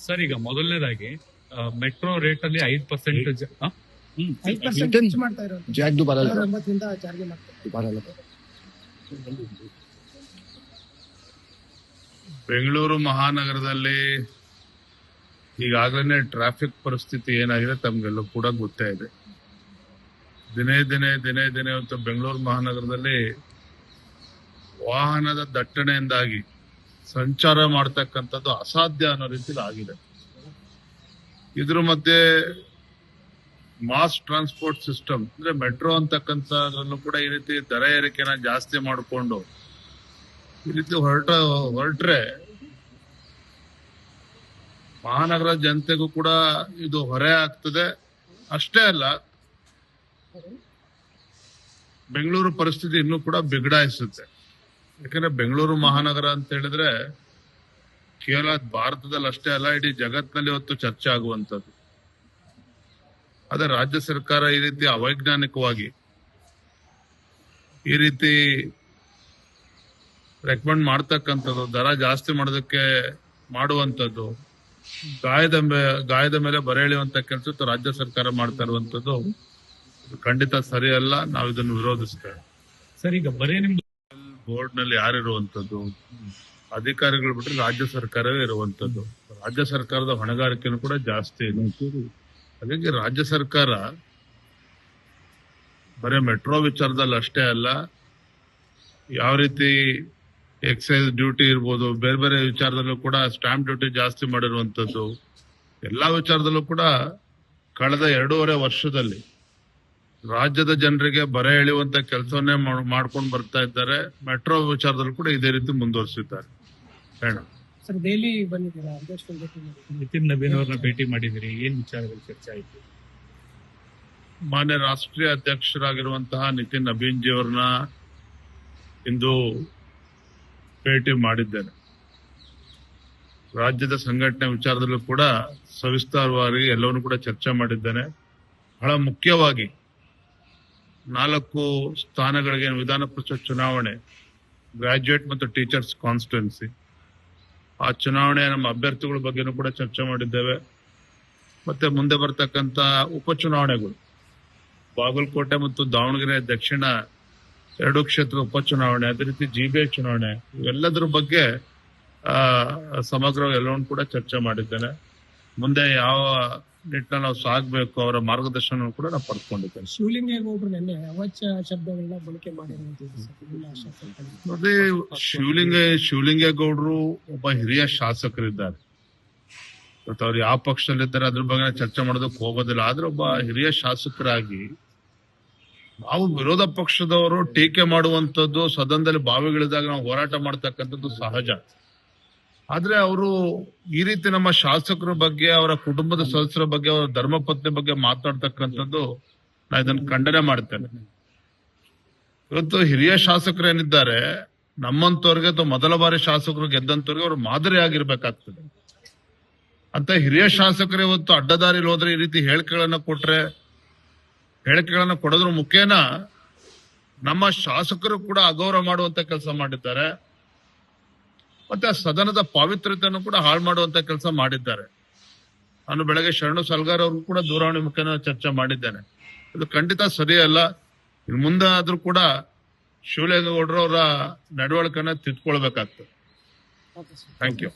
Sir, ಈಗ ಮೊದಲನೇದಾಗಿ metro rate ಅಲ್ಲಿ 5% ಮಾಡ್ತಾ ಇರೋದು ಜಾಗ್ ದುಬಾರ ಅಲ್ಲ 9ರಿಂದ ಜಾರಿಗೆ ಮಾಡ್ತಾರೆ. ದುಬಾರ ಅಲ್ಲ. ಬೆಂಗಳೂರು ಮಹಾನಗರದಲ್ಲಿ ಈಗಾಗಲೇ ಟ್ರಾಫಿಕ್ ಪರಿಸ್ಥಿತಿ ಏನಾಗಿದೆ ತಮ್ಗೆಲ್ಲೂ ಕೂಡ ಗೊತ್ತೇ ಇದೆ. ದಿನೇ ದಿನೇ ಇವತ್ತು ಬೆಂಗಳೂರು ಮಹಾನಗರದಲ್ಲಿ ವಾಹನದ ದಟ್ಟಣೆಯಿಂದಾಗಿ ಸಂಚಾರ ಮಾಡ್ತಕ್ಕಂಥದ್ದು ಅಸಾಧ್ಯ ಅನ್ನೋ ರೀತಿಯಲ್ಲಿ ಆಗಿದೆ. ಇದ್ರ ಮಧ್ಯೆ ಮಾಸ್ ಟ್ರಾನ್ಸ್ಪೋರ್ಟ್ ಸಿಸ್ಟಮ್ ಅಂದ್ರೆ ಮೆಟ್ರೋ ಅಂತಕ್ಕಂಥದ್ರಲ್ಲೂ ಕೂಡ ಈ ರೀತಿ ದರ ಏರಿಕೆನ ಜಾಸ್ತಿ ಮಾಡಿಕೊಂಡು ಈ ರೀತಿ ಹೊರಟ್ರೆ ಮಹಾನಗರ ಜನತೆಗೂ ಕೂಡ ಇದು ಹೊರೆ ಆಗ್ತದೆ. ಅಷ್ಟೇ ಅಲ್ಲ, ಬೆಂಗಳೂರು ಪರಿಸ್ಥಿತಿ ಇನ್ನೂ ಕೂಡ ಬಿಗಡಾಯಿಸುತ್ತೆ. ಯಾಕಂದ್ರೆ ಬೆಂಗಳೂರು ಮಹಾನಗರ ಅಂತ ಹೇಳಿದ್ರೆ ಕೇವಲ ಭಾರತದಲ್ಲಿ ಅಷ್ಟೇ ಅಲ್ಲ, ಇಡೀ ಜಗತ್ತಿನಲ್ಲಿ ಇವತ್ತು ಚರ್ಚೆ ಆಗುವಂಥದ್ದು. ಆದ್ರೆ ರಾಜ್ಯ ಸರ್ಕಾರ ಈ ರೀತಿ ಅವೈಜ್ಞಾನಿಕವಾಗಿ ಈ ರೀತಿ ರೆಕಮೆಂಡ್ ಮಾಡ್ತಕ್ಕಂಥದ್ದು, ದರ ಜಾಸ್ತಿ ಮಾಡೋದಕ್ಕೆ ಮಾಡುವಂಥದ್ದು, ಗಾಯದ ಮೇಲೆ ಬರೆ ಎಳೆಯುವಂತ ಕೆಲಸ ರಾಜ್ಯ ಸರ್ಕಾರ ಮಾಡ್ತಾ ಇರುವಂತದ್ದು ಖಂಡಿತ ಸರಿಯಲ್ಲ. ನಾವು ಇದನ್ನು ವಿರೋಧಿಸ್ತೇವೆ. ಸರ್, ಈಗ ಬರೀ ನಿಮ್ದು ಬೋರ್ಡ್ ನಲ್ಲಿ ಯಾರಿರುವಂತದ್ದು, ಅಧಿಕಾರಿಗಳು ಬಿಟ್ಟರೆ ರಾಜ್ಯ ಸರ್ಕಾರವೇ ಇರುವಂತದ್ದು. ರಾಜ್ಯ ಸರ್ಕಾರದ ಹೊಣೆಗಾರಿಕೆನೂ ಕೂಡ ಜಾಸ್ತಿ ಇದೆ. ಹಾಗಾಗಿ ರಾಜ್ಯ ಸರ್ಕಾರ ಬರೀ ಮೆಟ್ರೋ ವಿಚಾರದಲ್ಲಿ ಅಷ್ಟೇ ಅಲ್ಲ, ಯಾವ ರೀತಿ ಎಕ್ಸೈಸ್ ಡ್ಯೂಟಿ ಇರ್ಬೋದು, ಬೇರೆ ವಿಚಾರದಲ್ಲೂ ಕೂಡ ಸ್ಟಾಂಪ್ ಡ್ಯೂಟಿ ಜಾಸ್ತಿ ಮಾಡಿರುವಂತದ್ದು, ಎಲ್ಲಾ ವಿಚಾರದಲ್ಲೂ ಕೂಡ ಕಳೆದ 2.5 ವರ್ಷದಲ್ಲಿ ರಾಜ್ಯದ ಜನರಿಗೆ ಬರೆ ಎಳೆಯುವಂತ ಕೆಲಸವನ್ನೇ ಮಾಡ್ಕೊಂಡು ಬರ್ತಾ ಇದ್ದಾರೆ. ಮೆಟ್ರೋ ವಿಚಾರದಲ್ಲೂ ಕೂಡ ಇದೇ ರೀತಿ ಮುಂದುವರಿಸಿದ್ದಾರೆ. ಸರ್, ದೆಹಲಿ ಬಂದಿದ್ದೀರಾ? ನಿತಿನ್ ನಬೀನ್ ಅವ್ರನ್ನ ಭೇಟಿ ಮಾಡಿದಿರಿ, ಏನ್ ವಿಚಾರಗಳು ಚರ್ಚೆ ಆಯ್ತು? ಮಾನ್ಯ ರಾಷ್ಟ್ರೀಯ ಅಧ್ಯಕ್ಷರಾಗಿರುವಂತಹ ನಿತಿನ್ ನಬೀನ್ ಜಿ ಅವ್ರನ್ನ ಇಂದು ಭೇಟಿ ಮಾಡಿದ್ದೇನೆ. ರಾಜ್ಯದ ಸಂಘಟನೆ ವಿಚಾರದಲ್ಲೂ ಕೂಡ ಸವಿಸ್ತಾರವಾಗಿ ಎಲ್ಲವನ್ನೂ ಕೂಡ ಚರ್ಚೆ ಮಾಡಿದ್ದೇನೆ. ಬಹಳ ಮುಖ್ಯವಾಗಿ 4 ಸ್ಥಾನಗಳಿಗೆ ವಿಧಾನ ಪರಿಷತ್ ಚುನಾವಣೆ, ಗ್ರಾಜ್ಯುಯೇಟ್ ಮತ್ತು ಟೀಚರ್ಸ್ ಕಾನ್ಸ್ಟಿಟ್ಯೂನ್ಸಿ, ಆ ಚುನಾವಣೆ ನಮ್ಮ ಅಭ್ಯರ್ಥಿಗಳ ಬಗ್ಗೆನೂ ಕೂಡ ಚರ್ಚೆ ಮಾಡಿದ್ದೇವೆ. ಮತ್ತೆ ಮುಂದೆ ಬರ್ತಕ್ಕಂಥ ಉಪಚುನಾವಣೆಗಳು, ಬಾಗಲಕೋಟೆ ಮತ್ತು ದಾವಣಗೆರೆ ದಕ್ಷಿಣ 2 ಕ್ಷೇತ್ರ ಉಪಚುನಾವಣೆ, ಅದೇ ರೀತಿ ಜಿಬಿಐ ಚುನಾವಣೆ, ಇವೆಲ್ಲದರ ಬಗ್ಗೆ ಸಮಗ್ರ ಎಲ್ಲವನ್ನೂ ಕೂಡ ಚರ್ಚೆ ಮಾಡಿದ್ದೇನೆ. ಮುಂದೆ ಯಾವ ನಿಟ್ಟಿನಲ್ಲಿ ನಾವು ಸಾಗಬೇಕು ಅವರ ಮಾರ್ಗದರ್ಶನ ಕೂಡ ನಾವು ಪಡ್ಕೊಂಡಿದ್ದೇನೆ. ಶಿವಲಿಂಗೇಗೌಡರು ನಿನ್ನೆ ಅವಾಚ್ಯ ಶಬ್ದಗಳನ್ನ ಬಳಕೆ ಮಾಡಿರುವಂತದ್ದು. ನೋಡಿ, ಶಿವಲಿಂಗೇಗೌಡರು ಒಬ್ಬ ಹಿರಿಯ ಶಾಸಕರಿದ್ದಾರೆ. ಇವತ್ತು ಅವ್ರು ಯಾವ ಪಕ್ಷದಲ್ಲಿದ್ದಾರೆ ಅದ್ರ ಬಗ್ಗೆ ಚರ್ಚೆ ಮಾಡೋದಕ್ಕೆ ಹೋಗೋದಿಲ್ಲ. ಆದ್ರೆ ಒಬ್ಬ ಹಿರಿಯ ಶಾಸಕರಾಗಿ ನಾವು ವಿರೋಧ ಪಕ್ಷದವರು ಟೀಕೆ ಮಾಡುವಂತದ್ದು, ಸದನದಲ್ಲಿ ಬಾವಿಗಳಿದಾಗ ನಾವು ಹೋರಾಟ ಮಾಡ್ತಕ್ಕಂಥದ್ದು ಸಹಜ. ಆದ್ರೆ ಅವರು ಈ ರೀತಿ ನಮ್ಮ ಶಾಸಕರ ಬಗ್ಗೆ, ಅವರ ಕುಟುಂಬದ ಸದಸ್ಯರ ಬಗ್ಗೆ, ಅವರ ಧರ್ಮಪತ್ನಿ ಬಗ್ಗೆ ಮಾತನಾಡ್ತಕ್ಕಂಥದ್ದು ನಾ ಇದನ್ನು ಖಂಡನೆ ಮಾಡ್ತೇನೆ. ಇವತ್ತು ಹಿರಿಯ ಶಾಸಕರೇನಿದ್ದಾರೆ, ನಮ್ಮಂತವ್ರಿಗೆ ಅಥವಾ ಮೊದಲ ಬಾರಿ ಶಾಸಕರು ಗೆದ್ದಂತವ್ರಿಗೆ ಅವರು ಮಾದರಿ ಆಗಿರ್ಬೇಕಾಗ್ತದೆ. ಅಂತ ಹಿರಿಯ ಶಾಸಕರು ಇವತ್ತು ಅಡ್ಡದಾರಿಲಿ ಹೋದ್ರೆ ಈ ರೀತಿ ಹೇಳಿಕೆಗಳನ್ನ ಕೊಡೋದ್ರ ಮುಖೇನ ನಮ್ಮ ಶಾಸಕರು ಕೂಡ ಅಗೌರವ ಮಾಡುವಂತ ಕೆಲಸ ಮಾಡಿದ್ದಾರೆ. ಮತ್ತೆ ಆ ಸದನದ ಪಾವಿತ್ರ್ಯತೆಯನ್ನು ಕೂಡ ಹಾಳು ಮಾಡುವಂತ ಕೆಲಸ ಮಾಡಿದ್ದಾರೆ. ನಾನು ಬೆಳಗ್ಗೆ ಶರಣು ಸಲ್ಗಾರ್ ಅವ್ರಿಗೂ ಕೂಡ ದೂರವಾಣಿ ಮುಖೇನ ಚರ್ಚೆ ಮಾಡಿದ್ದೇನೆ. ಇದು ಖಂಡಿತ ಸರಿಯಲ್ಲ. ಇನ್ನು ಮುಂದೆ ಆದ್ರೂ ಕೂಡ ಶಿವಲಿಂಗೇಗೌಡರು ಅವರ ನಡವಳಿಕೆನ ತಿದ್ಕೊಳ್ಬೇಕಾಗ್ತದೆ. Thank you.